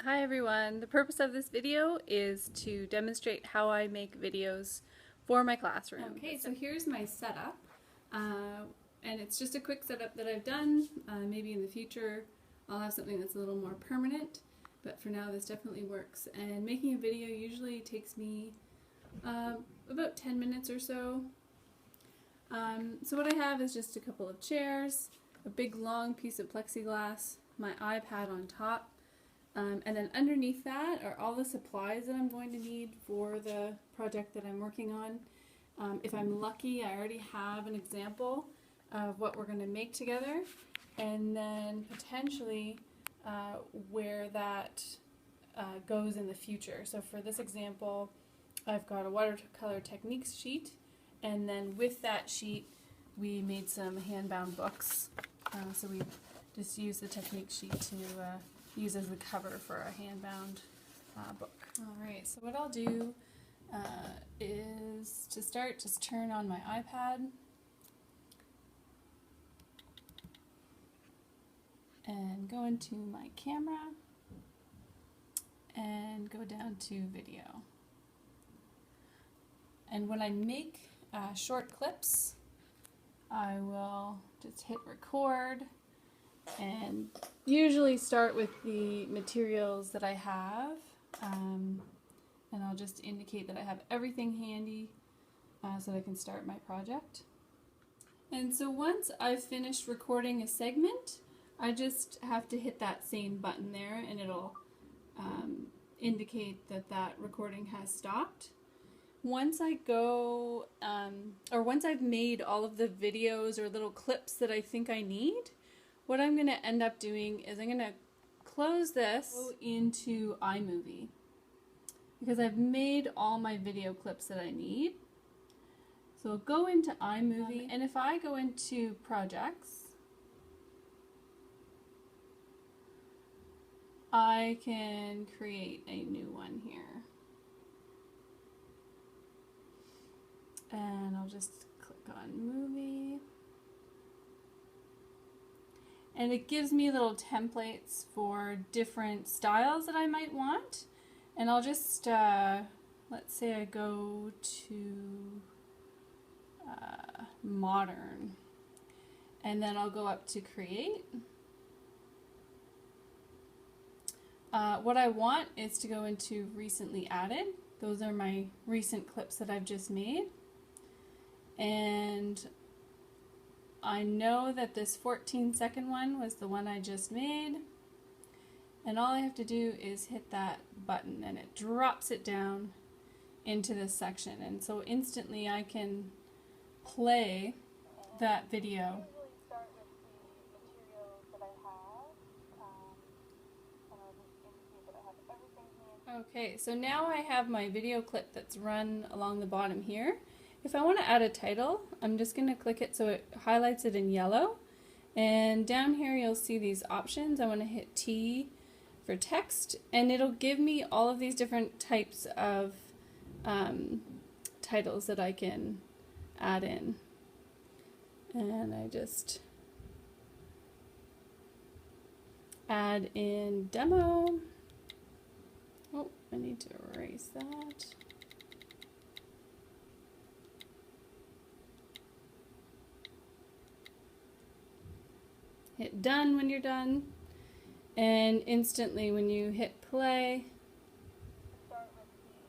Hi everyone, the purpose of this video is to demonstrate how I make videos for my classroom. Okay, so here's my setup, and it's just a quick setup that I've done. Maybe in the future I'll have something that's a little more permanent, but for now this definitely works. And making a video usually takes me about 10 minutes or so. So what I have is just a couple of chairs, a big long piece of plexiglass, my iPad on top, and then underneath that are all the supplies that I'm going to need for the project that I'm working on. If I'm lucky, I already have an example of what we're going to make together, and then potentially where that goes in the future. So for this example, I've got a watercolor techniques sheet, and then with that sheet we made some hand-bound books. So we just used the technique sheet to use as the cover for a hand-bound book. Alright, so what I'll do is to start, just turn on my iPad and go into my camera and go down to video. And when I make short clips, I will just hit record and usually start with the materials that I have, and I'll just indicate that I have everything handy so that I can start my project. And so once I've finished recording a segment, I just have to hit that same button there and it'll indicate that that recording has stopped. Once I go, or once I've made all of the videos or little clips that I think I need, what I'm going to end up doing is I'm going to close this, go into iMovie, because I've made all my video clips that I need. So I'll go into iMovie, and if I go into projects, I can create a new one here. And I'll just click on movie. And it gives me little templates for different styles that I might want. And I'll just, let's say I go to modern. And then I'll go up to create. What I want is to go into recently added. Those are my recent clips that I've just made. And I know that this 14-second one was the one I just made, and all I have to do is hit that button and it drops it down into this section, and so instantly I can play that video. Okay, so now I have my video clip that's run along the bottom here. If I want to add a title, I'm just going to click it so it highlights it in yellow. And down here you'll see these options. I want to hit T for text, and it'll give me all of these different types of titles that I can add in. And I just add in demo. Oh, I need to erase that. Hit done when you're done, and instantly when you hit play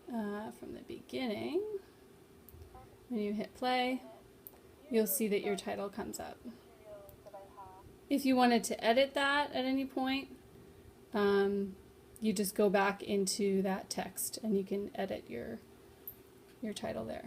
from the beginning, when you hit play, you'll see that your title comes up. If you wanted to edit that at any point, you just go back into that text and you can edit your title there.